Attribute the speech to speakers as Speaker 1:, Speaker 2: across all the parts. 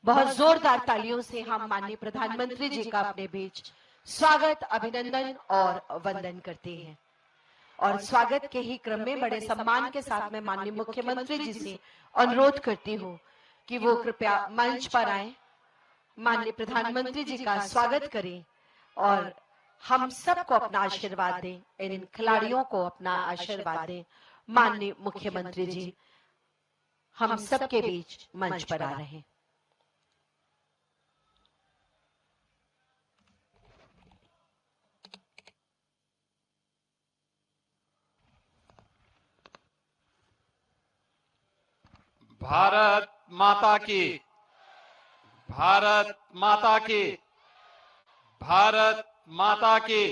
Speaker 1: बहुत जोरदार तालियों से हम माननीय प्रधानमंत्री जी का अपने बीच स्वागत, अभिनंदन और वंदन करते हैं। और स्वागत के ही क्रम में बड़े सम्मान के साथ मैं माननीय मुख्यमंत्री जी से अनुरोध करती हूँ कि वो कृपया मंच पर आए, माननीय प्रधानमंत्री जी का स्वागत करें और हम सबको अपना आशीर्वाद दें, इन खिलाड़ियों को अपना आशीर्वाद दें। माननीय मुख्यमंत्री जी हम सबके बीच मंच पर आ रहे हैं।
Speaker 2: भारत माता की, भारत माता की, भारत माता की।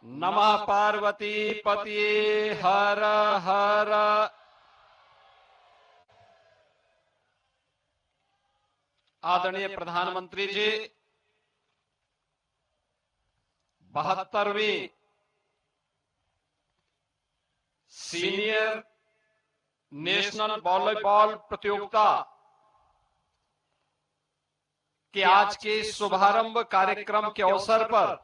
Speaker 2: नमः पार्वती पतिये हर हर। आदरणीय प्रधानमंत्री जी, 72वीं सीनियर नेशनल वॉलीबॉल प्रतियोगिता के आज के शुभारंभ कार्यक्रम के अवसर पर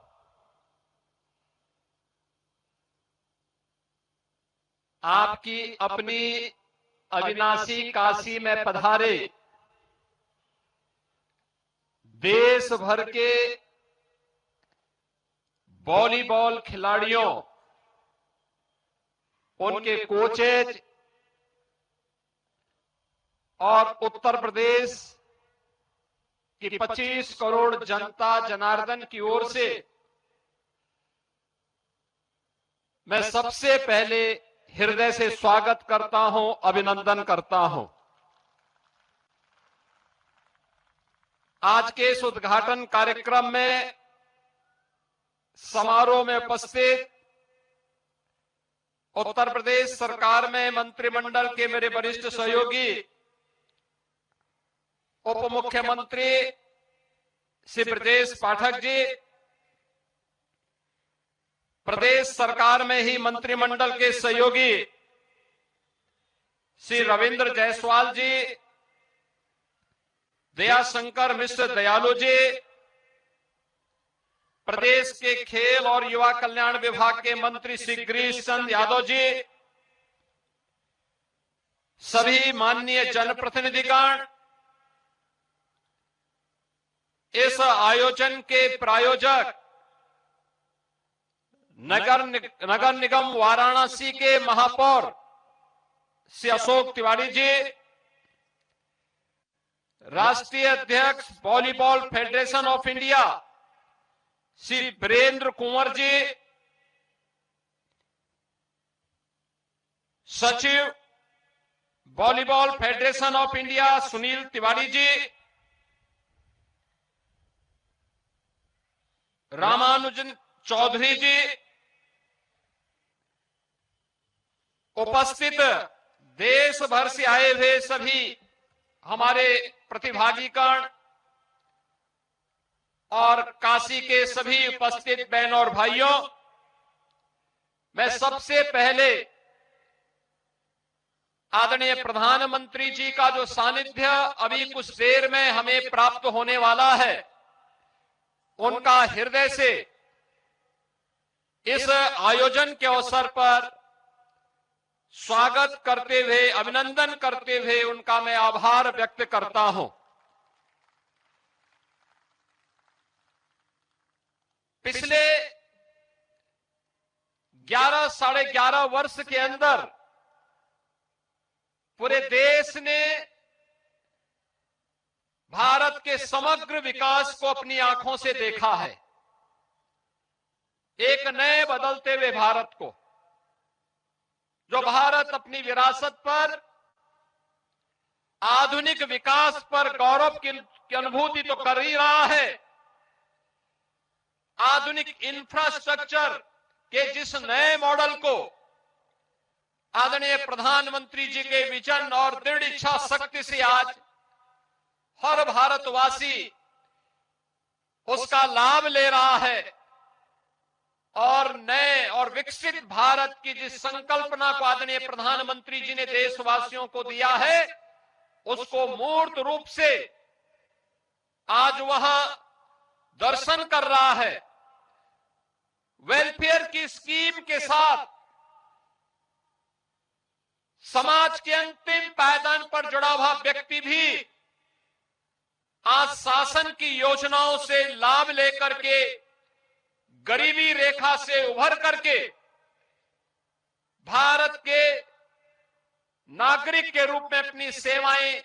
Speaker 2: आपकी अपनी अविनाशी काशी में पधारे देश भर के वॉलीबॉल खिलाड़ियों, उनके कोचेज और उत्तर प्रदेश की 25 करोड़ जनता जनार्दन की ओर से मैं सबसे पहले हृदय से स्वागत करता हूं, अभिनंदन करता हूं। आज के इस उद्घाटन कार्यक्रम में समारोह में उपस्थित उत्तर प्रदेश सरकार में मंत्रिमंडल के मेरे वरिष्ठ सहयोगी उप मुख्यमंत्री श्री ब्रजेश पाठक जी, प्रदेश सरकार में ही मंत्रिमंडल के सहयोगी श्री रविंद्र जायसवाल जी, दयाशंकर मिश्र दयालु जी, प्रदेश के खेल और युवा कल्याण विभाग के मंत्री श्री गिरीश चंद्र यादव जी, सभी माननीय जनप्रतिनिधिगण, इस आयोजन के प्रायोजक नगर निगम वाराणसी के महापौर श्री अशोक तिवारी जी, राष्ट्रीय अध्यक्ष volleyball federation of India Shri Virendra Kunwar ji, सचिव volleyball federation of India Sunil Tiwari ji, Ramanujan Chaudhary ji, उपस्थित देश भर से आए हुए सभी हमारे प्रतिभागीगण और काशी के सभी उपस्थित बहनों और भाइयों, मैं सबसे पहले आदरणीय प्रधानमंत्री जी का जो सानिध्य अभी कुछ देर में हमें प्राप्त होने वाला है, उनका हृदय से इस आयोजन के अवसर पर स्वागत करते हुए, अभिनंदन करते हुए उनका मैं आभार व्यक्त करता हूं। पिछले 11 साढ़े 11 वर्ष के अंदर पूरे देश ने भारत के समग्र विकास को अपनी आंखों से देखा है, एक नए बदलते हुए भारत को, जो भारत अपनी विरासत पर, आधुनिक विकास पर गौरव की अनुभूति तो कर ही रहा है, आधुनिक इंफ्रास्ट्रक्चर के जिस नए मॉडल को आदरणीय प्रधानमंत्री जी के विजन और दृढ़ इच्छा शक्ति से आज हर भारतवासी उसका लाभ ले रहा है और नए और विकसित भारत की जिस संकल्पना को आदरणीय प्रधानमंत्री जी ने देशवासियों को दिया है, उसको मूर्त रूप से आज वहां दर्शन कर रहा है। वेलफेयर की स्कीम के साथ समाज के अंतिम पायदान पर जुड़ा हुआ व्यक्ति भी आज शासन की योजनाओं से लाभ लेकर के गरीबी रेखा से उभर करके भारत के नागरिक के रूप में अपनी सेवाएं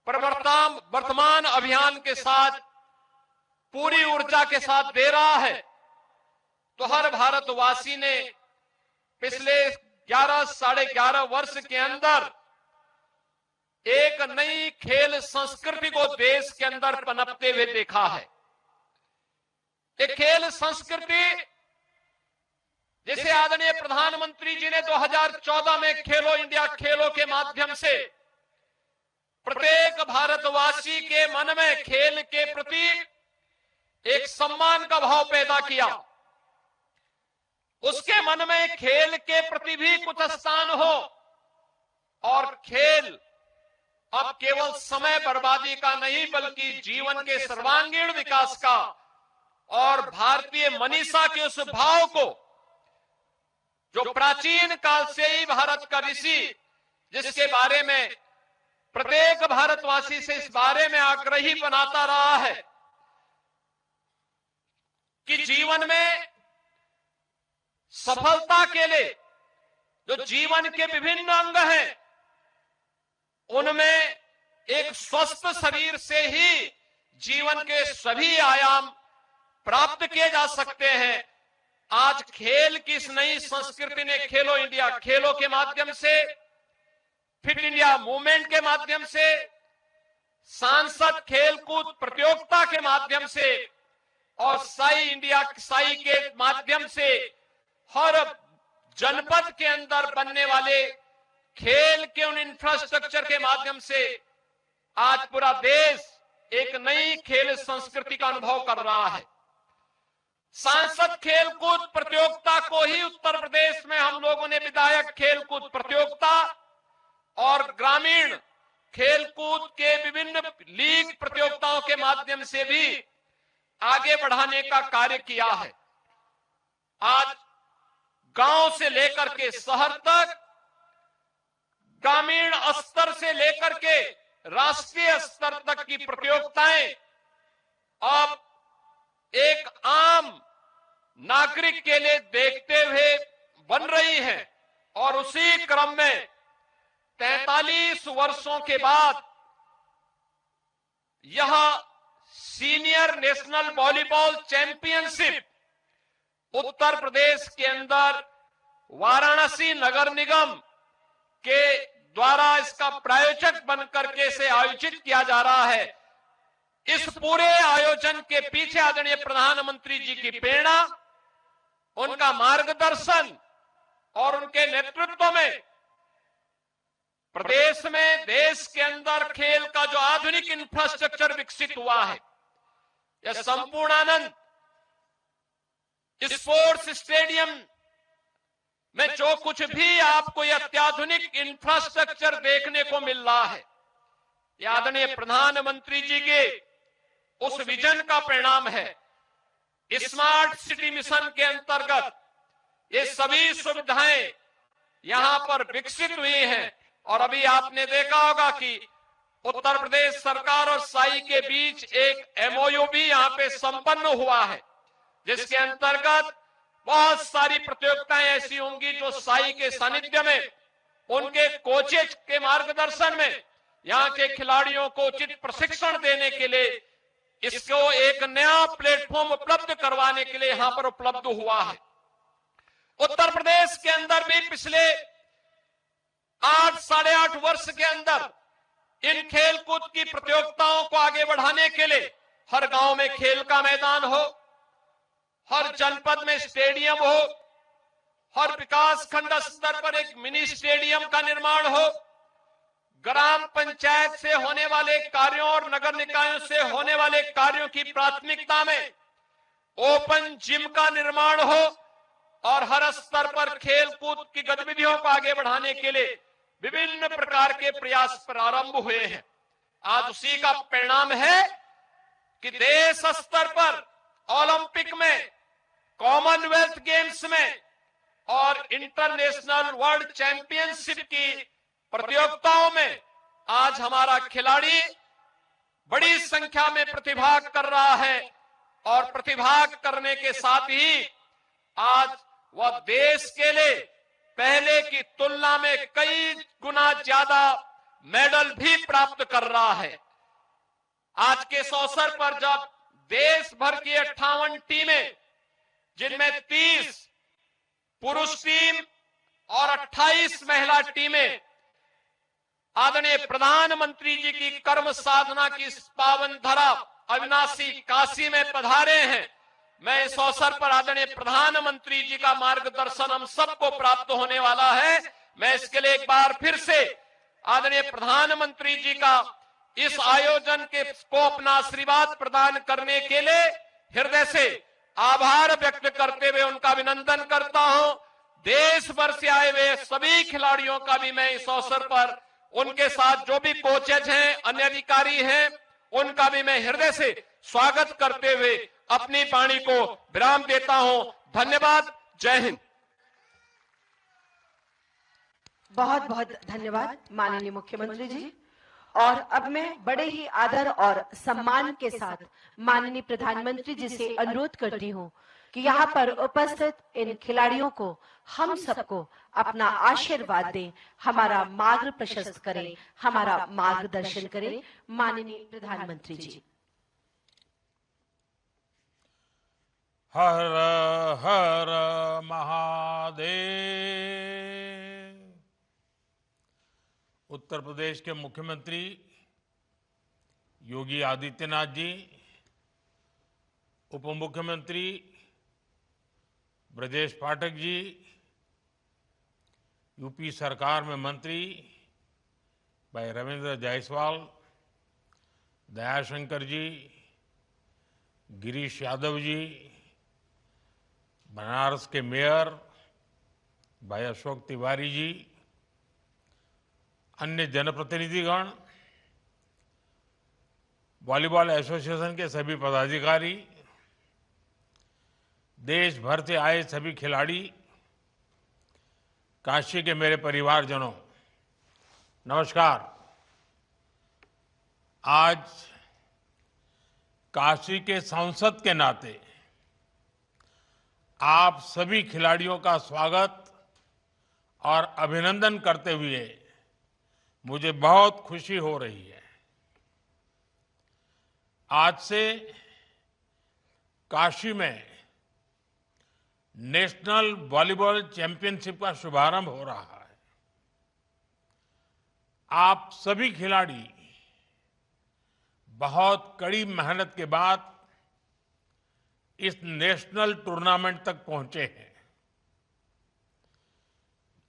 Speaker 2: वर्तमान अभियान के साथ पूरी ऊर्जा के साथ दे रहा है। तो हर भारतवासी ने पिछले 11-11.5 वर्ष के अंदर एक नई खेल संस्कृति को देश के अंदर पनपते हुए देखा है। एक खेल संस्कृति जिसे आदरणीय प्रधानमंत्री जी ने 2014 में खेलो इंडिया खेलों के माध्यम से प्रत्येक भारतवासी के मन में खेल के प्रति एक सम्मान का भाव पैदा किया। उसके मन में खेल के प्रति भी कुछ स्थान हो और खेल अब केवल समय बर्बादी का नहीं बल्कि जीवन के सर्वांगीण विकास का और भारतीय मनीषा के उस भाव को जो प्राचीन काल से ही भारत का ऋषि जिसके बारे में प्रत्येक भारतवासी से इस बारे में आग्रही बनाता रहा है कि जीवन में सफलता के लिए जो जीवन के विभिन्न अंग हैं उनमें एक स्वस्थ शरीर से ही जीवन के सभी आयाम प्राप्त किए जा सकते हैं। आज खेल की इस नई संस्कृति ने खेलो इंडिया खेलों के माध्यम से, फिट इंडिया मूवमेंट के माध्यम से, सांसद खेलकूद प्रतियोगिता के माध्यम से और साई के माध्यम से हर जनपद के अंदर बनने वाले खेल के उन इंफ्रास्ट्रक्चर के माध्यम से आज पूरा देश एक नई खेल संस्कृति का अनुभव कर रहा है। सांसद खेलकूद प्रतियोगिता को ही उत्तर प्रदेश में हम लोगों ने विधायक खेलकूद प्रतियोगिता और ग्रामीण खेलकूद के विभिन्न लीग प्रतियोगिताओं के माध्यम से भी आगे बढ़ाने का कार्य किया है। आज गांव से लेकर के शहर तक, ग्रामीण स्तर से लेकर के राष्ट्रीय स्तर तक की प्रतियोगिताएं अब एक आम नागरिक के लिए देखते हुए बन रही है और उसी क्रम में 43 वर्षों के बाद यह senior national volleyball championship Uttar Pradesh के अंदर वाराणसी नगर निगम के द्वारा इसका प्रायोजक बनकर के इसे आयोजित किया जा रहा है। इस पूरे आयोजन के पीछे आदरणीय प्रधानमंत्री जी की प्रेरणा, उनका मार्गदर्शन और उनके नेतृत्व में प्रदेश में, देश के अंदर खेल का जो आधुनिक इंफ्रास्ट्रक्चर विकसित हुआ है, यह संपूर्णानंद स्पोर्ट्स स्टेडियम में जो कुछ भी आपको यह अत्याधुनिक इंफ्रास्ट्रक्चर देखने को मिल रहा है, यह आदरणीय प्रधानमंत्री जी के उस विजन का परिणाम है। स्मार्ट सिटी मिशन के अंतर्गत ये सभी सुविधाएं यहां पर विकसित हुई हैं और अभी आपने देखा होगा कि उत्तर प्रदेश सरकार और साई के बीच एक एमओयू भी यहां पे संपन्न हुआ है, जिसके अंतर्गत बहुत सारी प्रतियोगिताएं ऐसी होंगी जो साई के सानिध्य में, उनके कोचेज के मार्गदर्शन में यहां के खिलाड़ियों को उचित प्रशिक्षण देने के लिए इसको एक नया प्लेटफॉर्म उपलब्ध करवाने के लिए यहां पर उपलब्ध हुआ है। उत्तर प्रदेश के अंदर भी पिछले 8-8.5 वर्ष के अंदर इन खेलकूद की प्रतियोगिताओं को आगे बढ़ाने के लिए हर गांव में खेल का मैदान हो, हर जनपद में स्टेडियम हो, हर विकास खंड स्तर पर एक मिनी स्टेडियम का निर्माण हो, ग्राम पंचायत से होने वाले कार्यों और नगर निकायों से होने वाले कार्यों की प्राथमिकता में ओपन जिम का निर्माण हो और हर स्तर पर खेल कूद की गतिविधियों को आगे बढ़ाने के लिए विभिन्न प्रकार के प्रयास प्रारंभ हुए हैं। आज उसी का परिणाम है कि देश स्तर पर ओलंपिक में, कॉमनवेल्थ गेम्स में और इंटरनेशनल वर्ल्ड चैंपियनशिप की प्रतियोगिताओं में आज हमारा खिलाड़ी बड़ी संख्या में प्रतिभाग कर रहा है और प्रतिभाग करने के साथ ही आज वह देश के लिए पहले की तुलना में कई गुना ज्यादा मेडल भी प्राप्त कर रहा है। आज के इस अवसर पर जब देश भर की 58 टीमें, जिनमें 30 पुरुष टीम और 28 महिला टीमें आदरणीय प्रधानमंत्री जी की कर्म साधना की इस पावन धरा अविनाशी काशी में पधारे हैं, मैं इस अवसर पर आदरणीय प्रधानमंत्री जी का मार्गदर्शन हम सबको प्राप्त होने वाला है। मैं इसके लिए एक बार फिर से आदरणीय प्रधानमंत्री जी का इस आयोजन के को अपना आशीर्वाद प्रदान करने के लिए हृदय से आभार व्यक्त करते हुए उनका अभिनंदन करता हूं। देश भर से आए हुए सभी खिलाड़ियों का भी मैं इस अवसर पर, उनके साथ जो भी कोचेज हैं, अन्य अधिकारी हैं, उनका भी मैं हृदय से स्वागत करते हुए अपनी वाणी को विराम देता हूं। धन्यवाद। जय हिंद।
Speaker 1: बहुत बहुत धन्यवाद माननीय मुख्यमंत्री जी। और अब मैं बड़े ही आदर और सम्मान के साथ माननीय प्रधानमंत्री जी से अनुरोध करती हूँ कि यहाँ पर उपस्थित इन खिलाड़ियों को, हम सबको अपना आशीर्वाद दें, हमारा मार्ग प्रशस्त करें, हमारा मार्गदर्शन करें। माननीय प्रधानमंत्री जी।
Speaker 3: हर हर महादेव। उत्तर प्रदेश के मुख्यमंत्री योगी आदित्यनाथ जी, उप मुख्यमंत्री ब्रजेश पाठक जी, यूपी सरकार में मंत्री भाई रविंद्र जायसवाल, दयाशंकर जी, गिरीश यादव जी, बनारस के मेयर भाई अशोक तिवारी जी, अन्य जनप्रतिनिधिगण, वॉलीबॉल एसोसिएशन के सभी पदाधिकारी, देश भर से आए सभी खिलाड़ी, काशी के मेरे परिवारजनों, नमस्कार। आज काशी के सांसद के नाते आप सभी खिलाड़ियों का स्वागत और अभिनंदन करते हुए मुझे बहुत खुशी हो रही है। आज से काशी में नेशनल वॉलीबॉल चैंपियनशिप का शुभारंभ हो रहा है। आप सभी खिलाड़ी बहुत कड़ी मेहनत के बाद इस नेशनल टूर्नामेंट तक पहुंचे हैं।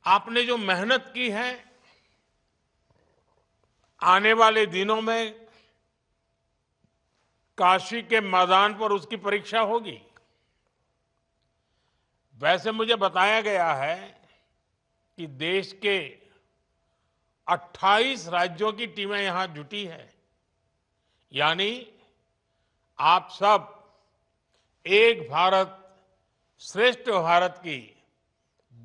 Speaker 3: आपने जो मेहनत की है, आने वाले दिनों में काशी के मैदान पर उसकी परीक्षा होगी। वैसे मुझे बताया गया है कि देश के 28 राज्यों की टीमें यहां जुटी है, यानी आप सब एक भारत श्रेष्ठ भारत की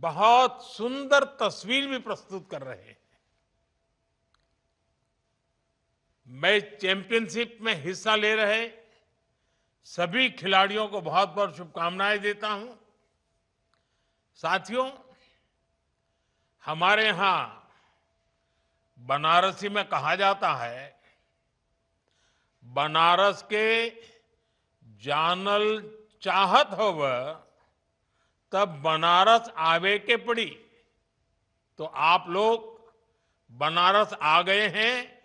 Speaker 3: बहुत सुंदर तस्वीर भी प्रस्तुत कर रहे हैं। मैं चैंपियनशिप में हिस्सा ले रहे सभी खिलाड़ियों को बहुत बहुत शुभकामनाएं देता हूं। साथियों, हमारे यहां बनारसी में कहा जाता है, बनारस के जानल चाहत होव तब बनारस आवे के पड़ी। तो आप लोग बनारस आ गए हैं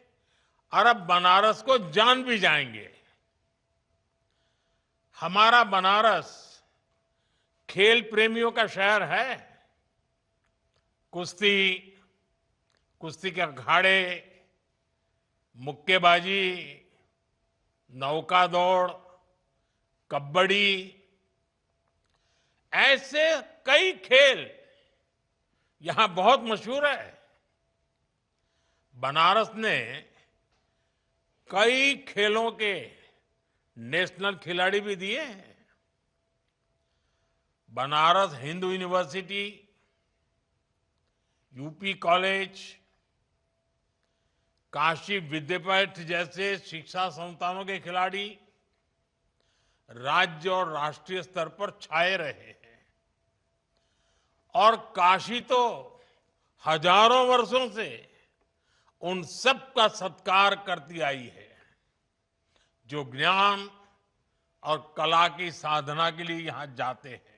Speaker 3: और अब बनारस को जान भी जाएंगे। हमारा बनारस खेल प्रेमियों का शहर है। कुश्ती, कुश्ती के अखाड़े, मुक्केबाजी, नौका दौड़, कबड्डी, ऐसे कई खेल यहां बहुत मशहूर है। बनारस ने कई खेलों के नेशनल खिलाड़ी भी दिए हैं। Banaras Hindu university, UP college, Kashi Vidyapeeth जैसे शिक्षा संस्थानों के खिलाड़ी राज्य और राष्ट्रीय स्तर पर छाए रहे हैं। और काशी तो हजारों वर्षों से उन सब का सत्कार करती आई है जो ज्ञान और कला की साधना के लिए यहां जाते हैं।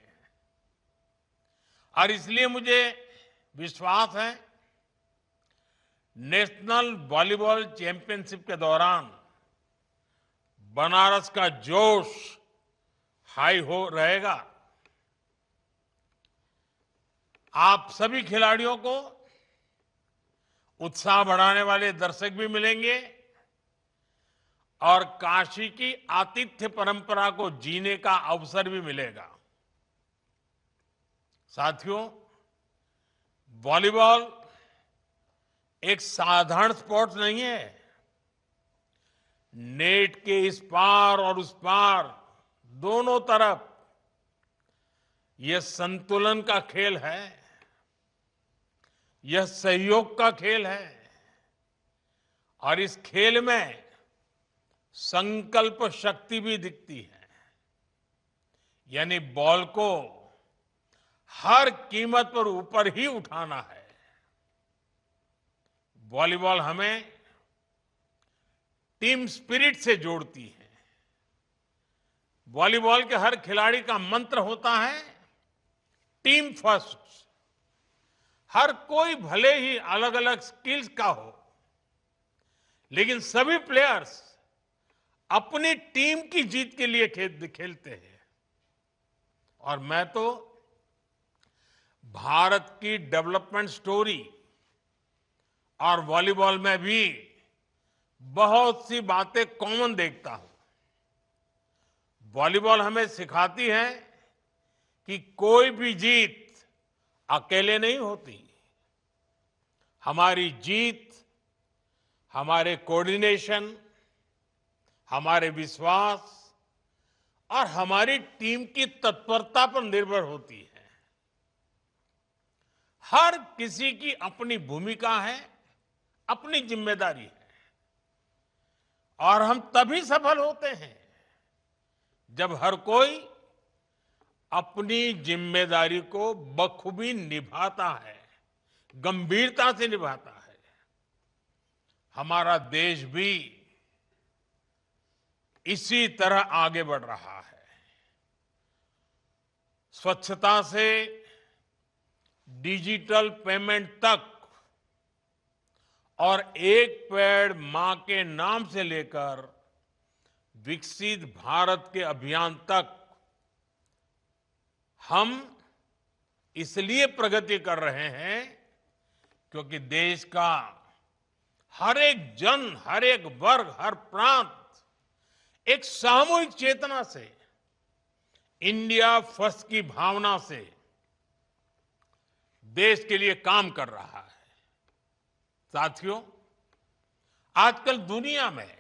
Speaker 3: और इसलिए मुझे विश्वास है नेशनल वॉलीबॉल चैंपियनशिप के दौरान बनारस का जोश हाई हो रहेगा। आप सभी खिलाड़ियों को उत्साह बढ़ाने वाले दर्शक भी मिलेंगे और काशी की आतिथ्य परंपरा को जीने का अवसर भी मिलेगा। साथियों, वॉलीबॉल एक साधारण स्पोर्ट नहीं है। नेट के इस पार और उस पार दोनों तरफ यह संतुलन का खेल है, यह सहयोग का खेल है और इस खेल में संकल्प शक्ति भी दिखती है। यानी बॉल को हर कीमत पर ऊपर ही उठाना है। वॉलीबॉल हमें टीम स्पिरिट से जोड़ती है। वॉलीबॉल के हर खिलाड़ी का मंत्र होता है टीम फर्स्ट। हर कोई भले ही अलग अलग स्किल्स का हो, लेकिन सभी प्लेयर्स अपनी टीम की जीत के लिए खेलते हैं। और मैं तो भारत की डेवलपमेंट स्टोरी और वॉलीबॉल में भी बहुत सी बातें कॉमन देखता हूं। वॉलीबॉल हमें सिखाती है कि कोई भी जीत अकेले नहीं होती। हमारी जीत हमारे कोऑर्डिनेशन, हमारे विश्वास और हमारी टीम की तत्परता पर निर्भर होती है। हर किसी की अपनी भूमिका है, अपनी जिम्मेदारी है और हम तभी सफल होते हैं जब हर कोई अपनी जिम्मेदारी को बखूबी निभाता है, गंभीरता से निभाता है। हमारा देश भी इसी तरह आगे बढ़ रहा है। स्वच्छता से डिजिटल पेमेंट तक और एक पेड़ मां के नाम से लेकर विकसित भारत के अभियान तक हम इसलिए प्रगति कर रहे हैं क्योंकि देश का हर एक जन, हर एक वर्ग, हर प्रांत एक सामूहिक चेतना से, इंडिया फर्स्ट की भावना से देश के लिए काम कर रहा है। साथियों, आजकल दुनिया में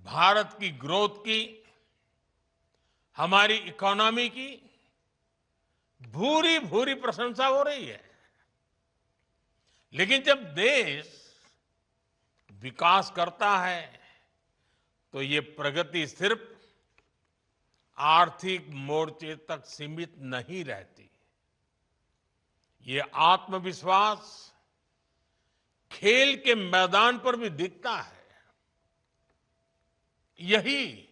Speaker 3: भारत की ग्रोथ की, हमारी इकोनॉमी की भूरी भूरी प्रशंसा हो रही है। लेकिन जब देश विकास करता है तो ये प्रगति सिर्फ आर्थिक मोर्चे तक सीमित नहीं रहती। ये आत्मविश्वास खेल के मैदान पर भी दिखता है। यही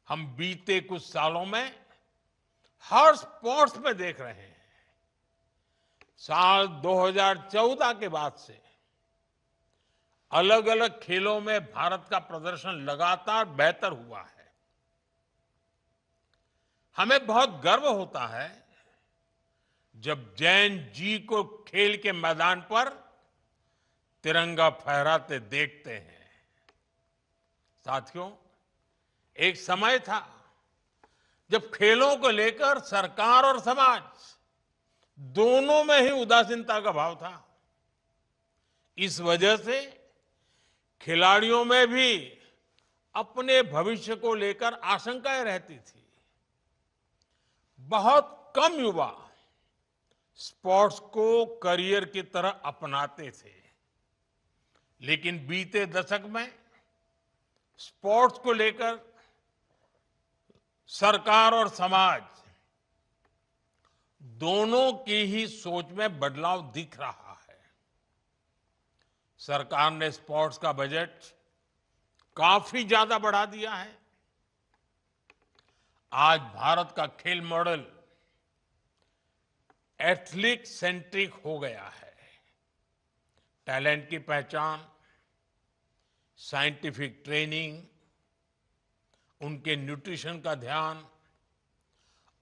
Speaker 3: हम बीते कुछ सालों में हर स्पोर्ट्स में देख रहे हैं। साल 2014 के बाद से अलग अलग खेलों में भारत का प्रदर्शन लगातार बेहतर हुआ है। हमें बहुत गर्व होता है जब जैन जी को खेल के मैदान पर तिरंगा फहराते देखते हैं। साथियों, एक समय था जब खेलों को लेकर सरकार और समाज दोनों में ही उदासीनता का भाव था। इस वजह से खिलाड़ियों में भी अपने भविष्य को लेकर आशंकाएं रहती थी। बहुत कम युवा स्पोर्ट्स को करियर की तरह अपनाते थे, लेकिन बीते दशक में स्पोर्ट्स को लेकर सरकार और समाज दोनों की ही सोच में बदलाव दिख रहा है। सरकार ने स्पोर्ट्स का बजट काफी ज्यादा बढ़ा दिया है। आज भारत का खेल मॉडल एथलीट सेंट्रिक हो गया है। टैलेंट की पहचान, साइंटिफिक ट्रेनिंग, उनके न्यूट्रिशन का ध्यान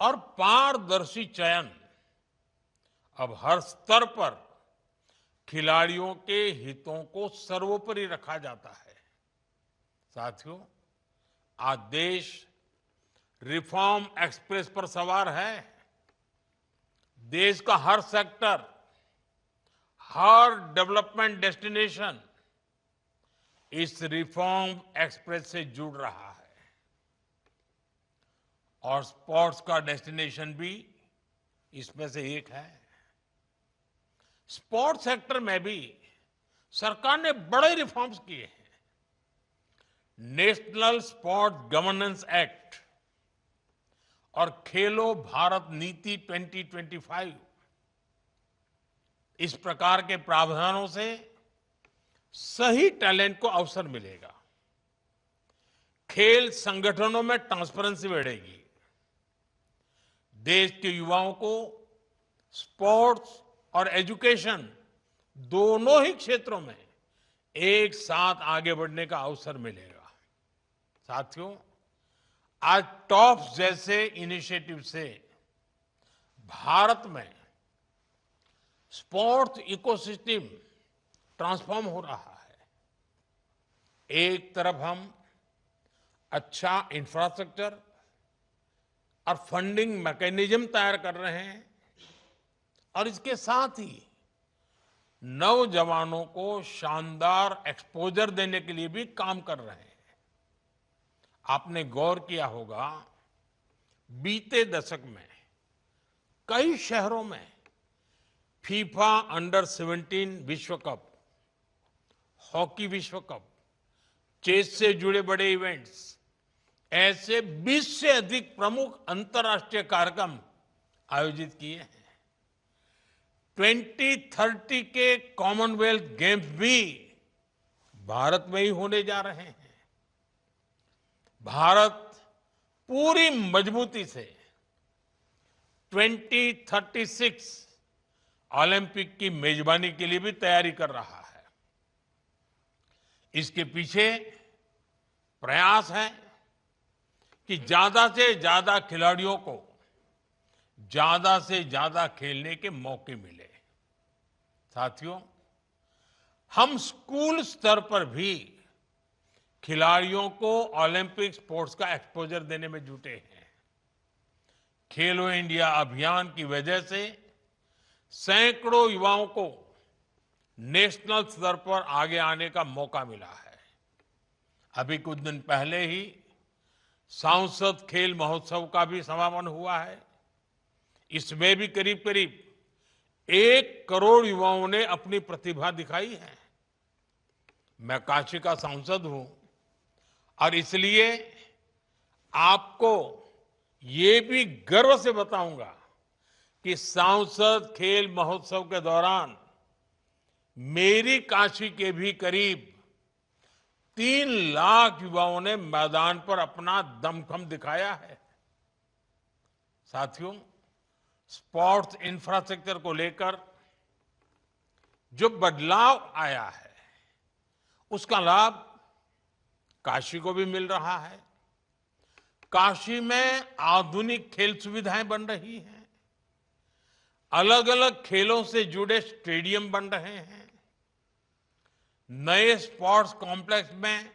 Speaker 3: और पारदर्शी चयन अब हर स्तर पर खिलाड़ियों के हितों को सर्वोपरि रखा जाता है। साथियों, आज देश रिफॉर्म एक्सप्रेस पर सवार है। देश का हर सेक्टर, हर डेवलपमेंट डेस्टिनेशन इस रिफॉर्म एक्सप्रेस से जुड़ रहा है और स्पोर्ट्स का डेस्टिनेशन भी इसमें से एक है। स्पोर्ट्स सेक्टर में भी सरकार ने बड़े रिफॉर्म्स किए हैं। नेशनल स्पोर्ट्स गवर्नेंस एक्ट और खेलो भारत नीति 2025 इस प्रकार के प्रावधानों से सही टैलेंट को अवसर मिलेगा। खेल संगठनों में ट्रांसपेरेंसी बढ़ेगी। देश के युवाओं को स्पोर्ट्स और एजुकेशन दोनों ही क्षेत्रों में एक साथ आगे बढ़ने का अवसर मिलेगा। साथियों, आज टॉप्स जैसे इनिशिएटिव से भारत में स्पोर्ट्स इकोसिस्टम ट्रांसफॉर्म हो रहा है। एक तरफ हम अच्छा इंफ्रास्ट्रक्चर और फंडिंग मैकेनिज्म तैयार कर रहे हैं और इसके साथ ही नौजवानों को शानदार एक्सपोजर देने के लिए भी काम कर रहे हैं। आपने गौर किया होगा, बीते दशक में कई शहरों में फीफा अंडर 17 विश्व कप, हॉकी विश्व कप, चेस से जुड़े बड़े इवेंट्स, ऐसे 20 से अधिक प्रमुख अंतर्राष्ट्रीय कार्यक्रम आयोजित किए हैं। 2030 के कॉमनवेल्थ गेम्स भी भारत में ही होने जा रहे हैं। भारत पूरी मजबूती से 2036 ओलंपिक की मेजबानी के लिए भी तैयारी कर रहा है। इसके पीछे प्रयास है कि ज्यादा से ज्यादा खिलाड़ियों को ज्यादा से ज्यादा खेलने के मौके मिले। साथियों, हम स्कूल स्तर पर भी खिलाड़ियों को ओलंपिक स्पोर्ट्स का एक्सपोजर देने में जुटे हैं। खेलो इंडिया अभियान की वजह से सैकड़ों युवाओं को नेशनल स्तर पर आगे आने का मौका मिला है। अभी कुछ दिन पहले ही सांसद खेल महोत्सव का भी समापन हुआ है। इसमें भी करीब करीब 1 करोड़ युवाओं ने अपनी प्रतिभा दिखाई है। मैं काशी का सांसद हूं और इसलिए आपको ये भी गर्व से बताऊंगा कि सांसद खेल महोत्सव के दौरान मेरी काशी के भी करीब 3 लाख युवाओं ने मैदान पर अपना दमखम दिखाया है। साथियों, स्पोर्ट्स इंफ्रास्ट्रक्चर को लेकर जो बदलाव आया है उसका लाभ काशी को भी मिल रहा है। काशी में आधुनिक खेल सुविधाएं बन रही हैं। अलग अलग खेलों से जुड़े स्टेडियम बन रहे हैं। नए स्पोर्ट्स कॉम्प्लेक्स में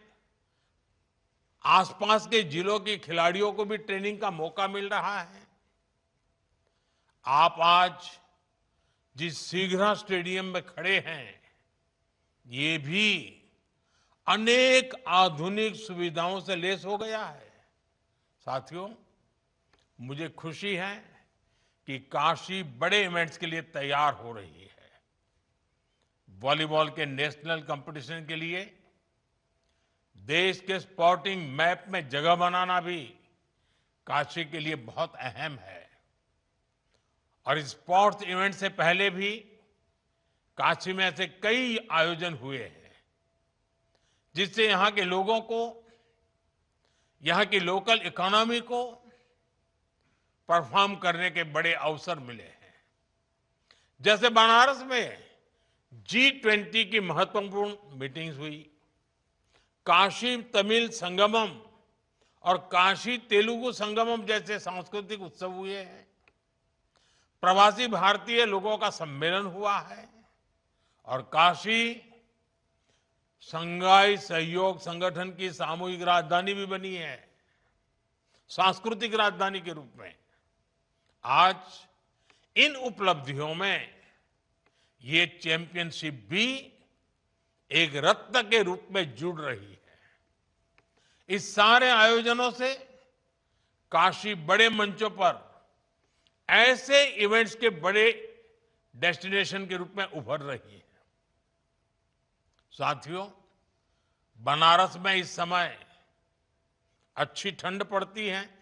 Speaker 3: आसपास के जिलों के खिलाड़ियों को भी ट्रेनिंग का मौका मिल रहा है। आप आज जिस सीघरा स्टेडियम में खड़े हैं, ये भी अनेक आधुनिक सुविधाओं से लैस हो गया है। साथियों, मुझे खुशी है कि काशी बड़े इवेंट्स के लिए तैयार हो रही है। वॉलीबॉल के नेशनल कंपटीशन के लिए देश के स्पोर्टिंग मैप में जगह बनाना भी काशी के लिए बहुत अहम है। और इस स्पोर्ट्स इवेंट से पहले भी काशी में ऐसे कई आयोजन हुए हैं जिससे यहां के लोगों को, यहां की लोकल इकोनॉमी को परफॉर्म करने के बड़े अवसर मिले हैं। जैसे बनारस में G20 की महत्वपूर्ण मीटिंग्स हुई, काशी तमिल संगमम और काशी तेलुगु संगमम जैसे सांस्कृतिक उत्सव हुए हैं, प्रवासी भारतीय लोगों का सम्मेलन हुआ है और काशी शंघाई सहयोग संगठन की सामूहिक राजधानी भी बनी है, सांस्कृतिक राजधानी के रूप में। आज इन उपलब्धियों में ये चैंपियनशिप भी एक रत्न के रूप में जुड़ रही है। इस सारे आयोजनों से काशी बड़े मंचों पर ऐसे इवेंट्स के बड़े डेस्टिनेशन के रूप में उभर रही है। साथियों, बनारस में इस समय अच्छी ठंड पड़ती है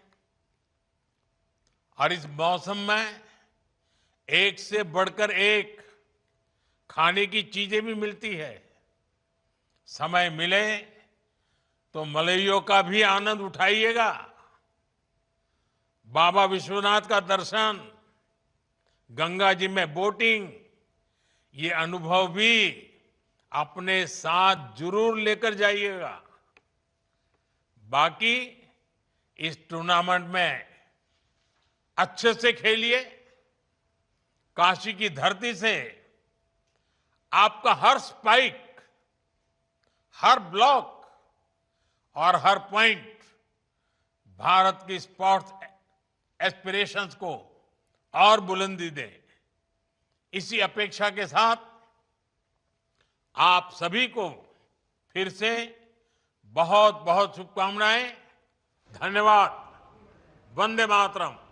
Speaker 3: और इस मौसम में एक से बढ़कर एक खाने की चीजें भी मिलती है। समय मिले तो मलइयों का भी आनंद उठाइएगा। बाबा विश्वनाथ का दर्शन, गंगा जी में बोटिंग, ये अनुभव भी अपने साथ जरूर लेकर जाइएगा। बाकी इस टूर्नामेंट में अच्छे से खेलिए। काशी की धरती से आपका हर स्पाइक, हर ब्लॉक और हर पॉइंट भारत की स्पोर्ट्स एस्पिरेशंस को और बुलंदी दे। इसी अपेक्षा के साथ आप सभी को फिर से बहुत बहुत शुभकामनाएं। धन्यवाद। वंदे मातरम।